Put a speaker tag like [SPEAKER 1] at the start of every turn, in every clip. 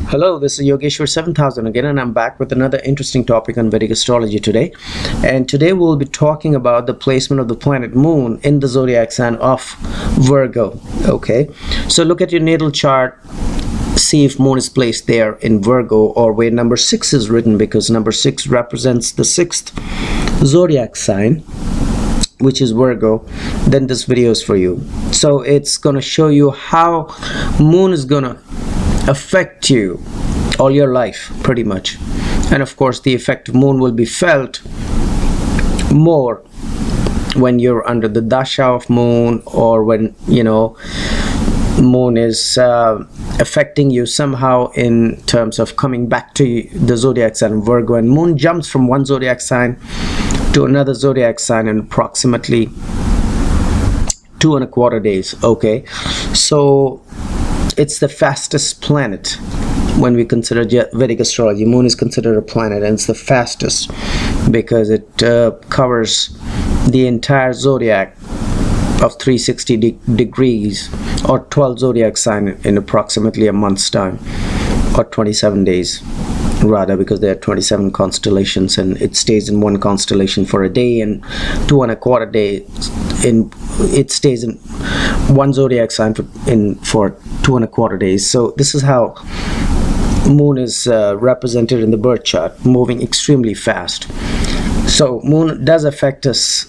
[SPEAKER 1] Hello, this is Yogeshwar 7000 again, and I'm back with another interesting topic on Vedic astrology today. And today we'll be talking about the placement of the planet Moon in the zodiac sign of Virgo. Okay, so look at your natal chart, see if Moon is placed there in Virgo or where number 6 is written, because number 6 represents the 6th zodiac sign, which is Virgo. Then this video is for you. So it's going to show you how Moon is going to affect you all your life pretty much, and of course the effect of Moon will be felt more when you're under the dasha of Moon, or when Moon is affecting you somehow in terms of coming back to the zodiac sign Virgo. And Moon jumps from one zodiac sign to another zodiac sign in approximately 2.25 days. Okay, so it's the fastest planet when we consider Vedic astrology. Moon is considered a planet, and it's the fastest because it covers the entire zodiac of 360 degrees, or 12 zodiac sign, in approximately a month's time, or 27 days rather, because there are 27 constellations, and it stays in one constellation for a day, and 2.25 days it stays in one zodiac sign for 2.25 days. So this is how Moon is represented in the birth chart, moving extremely fast. So Moon does affect us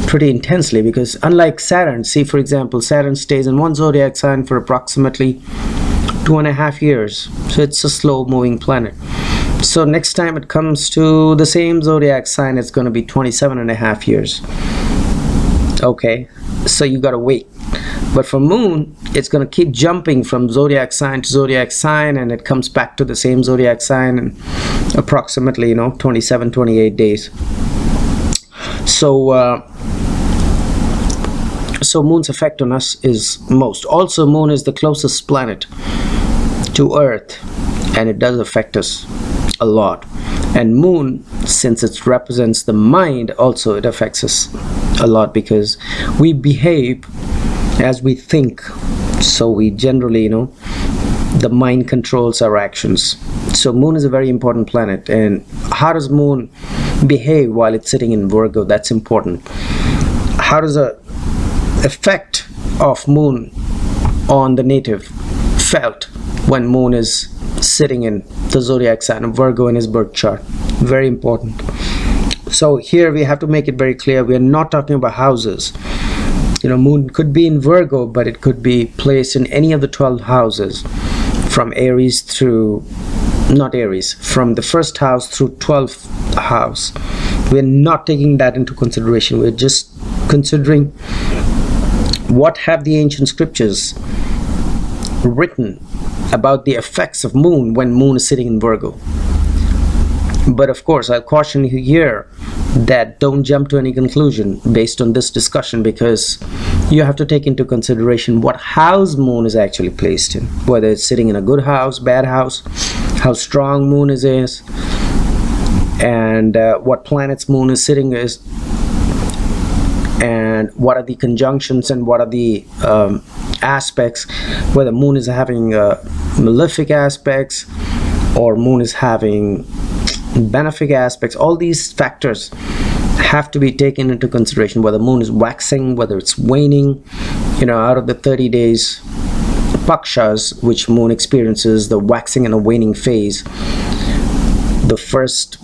[SPEAKER 1] pretty intensely, because unlike Saturn, see, for example, Saturn stays in one zodiac sign for approximately 2.5 years. So it's a slow moving planet. So next time it comes to the same zodiac sign, it's going to be 27.5 years. Okay, so you gotta wait. But for Moon, it's going to keep jumping from zodiac sign to zodiac sign, and it comes back to the same zodiac sign in approximately 27-28 days. So so Moon's effect on us is most. Also, Moon is the closest planet to Earth, and it does affect us a lot. And Moon, since it represents the mind, also it affects us a lot, because we behave as we think. So we generally, the mind controls our actions. So Moon is a very important planet. And how does Moon behave while it's sitting in Virgo? That's important. How does the effect of Moon on the native felt when Moon is sitting in the zodiac sign of Virgo in his birth chart? Very important. So here we have to make it very clear, we are not talking about houses. Moon could be in Virgo, but it could be placed in any of the 12 houses, from Aries through, not Aries, from the first house through 12th house. We're not taking that into consideration. We're just considering what have the ancient scriptures written about the effects of Moon when Moon is sitting in Virgo. But of course, I'll caution you here that don't jump to any conclusion based on this discussion, because you have to take into consideration what house Moon is actually placed in, whether it's sitting in a good house, bad house, how strong Moon is, and what planets Moon is sitting is, and what are the conjunctions and what are the aspects, whether Moon is having malefic aspects or Moon is having benefic aspects. All these factors have to be taken into consideration, whether Moon is waxing, whether it's waning. Out of the 30 days pakshas which Moon experiences, the waxing and a waning phase, the first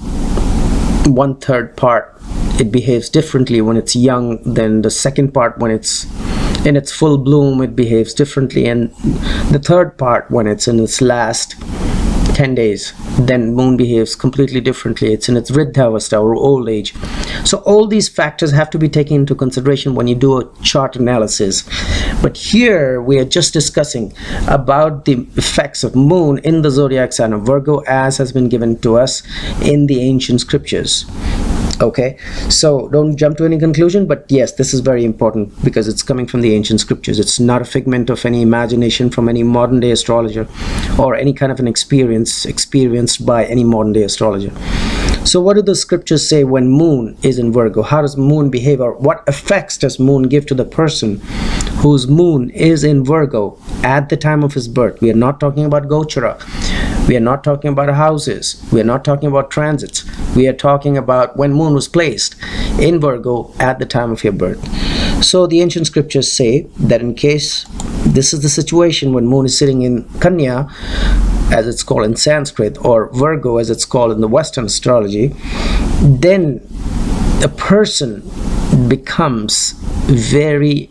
[SPEAKER 1] 1/3 part, it behaves differently when it's young. Then the second part, when it's in its full bloom, it behaves differently, and the third part, when it's in its last 10 days, then Moon behaves completely differently. It's in its Vriddhavastha, or old age. So all these factors have to be taken into consideration when you do a chart analysis. But here we are just discussing about the effects of Moon in the zodiac sign of Virgo, as has been given to us in the ancient scriptures. Okay, so don't jump to any conclusion, but yes, this is very important because it's coming from the ancient scriptures. It's not a figment of any imagination from any modern day astrologer, or any kind of an experience experienced by any modern day astrologer. So what do the scriptures say when Moon is in Virgo? How does Moon behave, or what effects does Moon give to the person whose Moon is in Virgo at the time of his birth? We are not talking about Gochara. We are not talking about houses. We are not talking about transits. We are talking about when moon was placed in Virgo at the time of your birth. So the ancient scriptures say that in case this is the situation when moon is sitting in Kanya, as it's called in Sanskrit, or Virgo as it's called in the Western astrology, then a person becomes very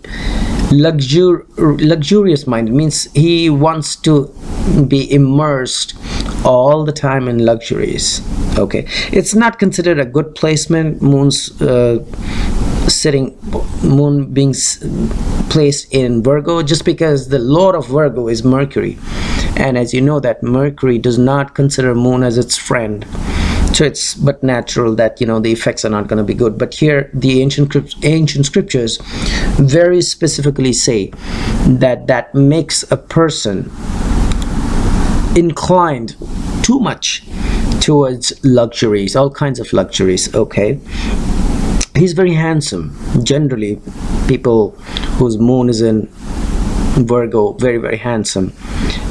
[SPEAKER 1] luxurious minded. Means he wants to be immersed all the time in luxuries. Okay, it's not considered a good placement. Moon being placed in Virgo, just because the lord of Virgo is Mercury, and as you know that Mercury does not consider moon as its friend. So it's but natural that the effects are not going to be good. But here the ancient scriptures very specifically say that makes a person inclined too much towards luxuries, all kinds of luxuries. Okay, he's very handsome. Generally, people whose moon is in Virgo, very, very handsome,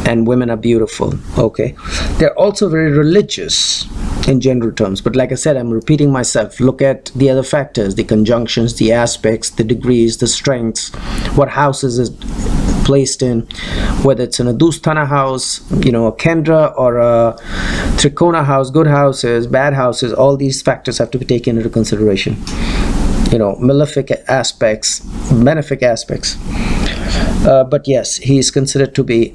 [SPEAKER 1] and women are beautiful. Okay, they're also very religious in general terms, but like I said, I'm repeating myself. Look at the other factors, the conjunctions, the aspects, the degrees, the strengths, what houses is placed in, whether it's in a Dusthana house, a Kendra or a Trikona house, good houses, bad houses. All these factors have to be taken into consideration. Malefic aspects, benefic aspects. But yes, he is considered to be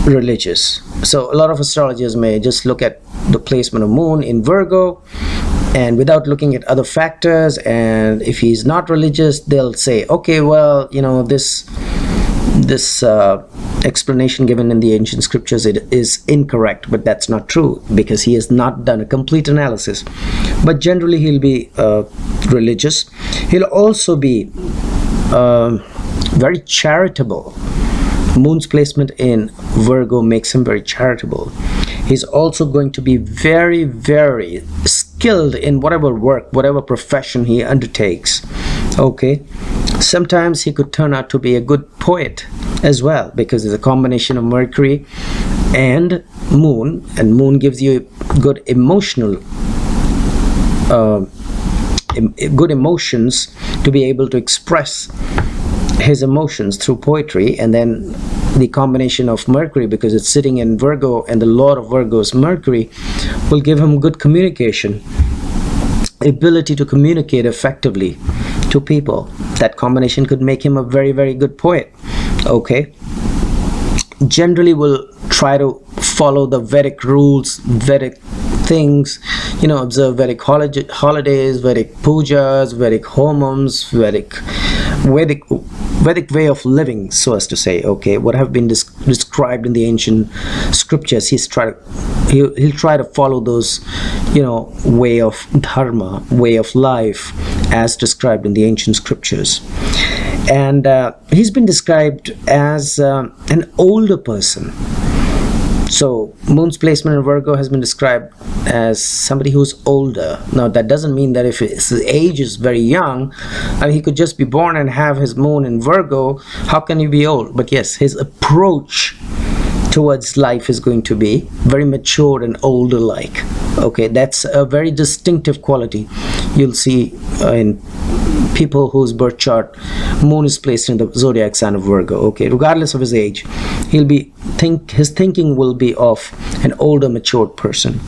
[SPEAKER 1] religious. So a lot of astrologers may just look at the placement of moon in Virgo and without looking at other factors, and if he's not religious, they'll say, okay, well, this explanation given in the ancient scriptures, it is incorrect. But that's not true, because he has not done a complete analysis. But generally he'll be religious. He'll also be very charitable. Moon's placement in Virgo makes him very charitable. He's also going to be very, very skilled in whatever work, whatever profession he undertakes. Okay, sometimes he could turn out to be a good poet as well, because it's a combination of Mercury and moon gives you good emotional good emotions, to be able to express his emotions through poetry. And then the combination of Mercury, because it's sitting in Virgo and the lord of Virgo is Mercury, will give him good communication, ability to communicate effectively to people. That combination could make him a very, very good poet. Okay, generally will try to follow the Vedic rules, Vedic things, observe Vedic holidays, Vedic pujas, Vedic homams, Vedic way of living, so as to say. Okay, what have been described in the ancient scriptures, he'll try to follow those way of dharma, way of life as described in the ancient scriptures. And he's been described as an older person. So moon's placement in Virgo has been described as somebody who's older. Now that doesn't mean that if his age is very young, he could just be born and have his moon in Virgo. How can he be old? But yes, his approach towards life is going to be very mature and older like. Okay, that's a very distinctive quality you'll see in people whose birth chart moon is placed in the zodiac sign of Virgo. Okay, regardless of his age, his thinking will be of an older, matured person.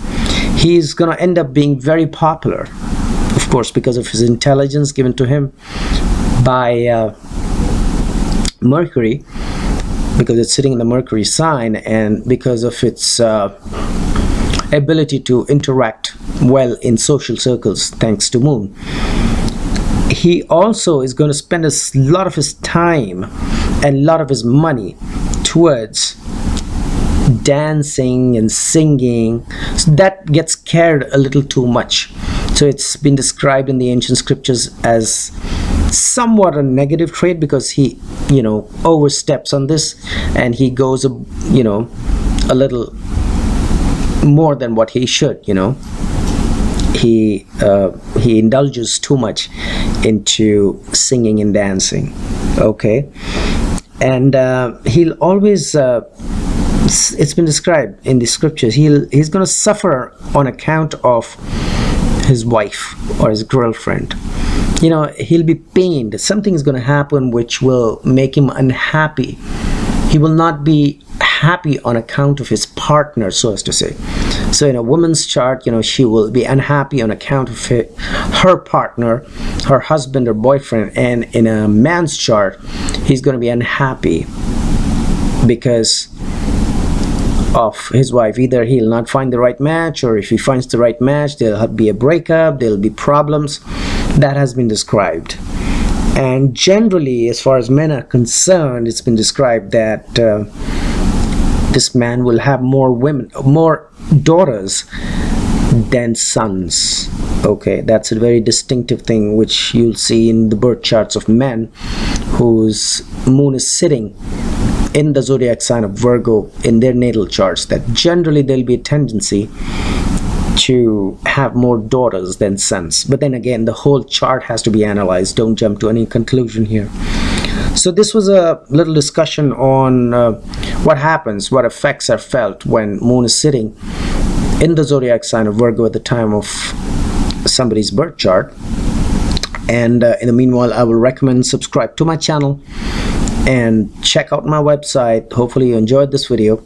[SPEAKER 1] He's gonna end up being very popular, of course, because of his intelligence given to him by Mercury, because it's sitting in the Mercury sign, and because of its ability to interact well in social circles thanks to moon. He also is going to spend a lot of his time and a lot of his money towards dancing and singing. So that gets carried a little too much. So it's been described in the ancient scriptures as somewhat a negative trait, because he oversteps on this, and he goes a little more than what he should. He indulges too much into singing and dancing. Okay, and he'll always it's been described in the scriptures, he's going to suffer on account of his wife or his girlfriend. You know, he'll be pained. Something is going to happen which will make him unhappy. He will not be happy on account of his partner, so as to say. So in a woman's chart, you know, she will be unhappy on account of her partner, her husband or boyfriend. And in a man's chart, he's going to be unhappy because of his wife. Either he'll not find the right match, or if he finds the right match, there'll be a breakup, there'll be problems. That has been described. And generally, as far as men are concerned, it's been described that this man will have more daughters than sons. Okay, that's a very distinctive thing which you'll see in the birth charts of men whose moon is sitting in the zodiac sign of Virgo in their natal charts, that generally there'll be a tendency to have more daughters than sons. But then again, the whole chart has to be analyzed. Don't jump to any conclusion here. So this was a little discussion on what happens, what effects are felt when moon is sitting in the zodiac sign of Virgo at the time of somebody's birth chart. And in the meanwhile, I will recommend subscribe to my channel and check out my website. Hopefully you enjoyed this video.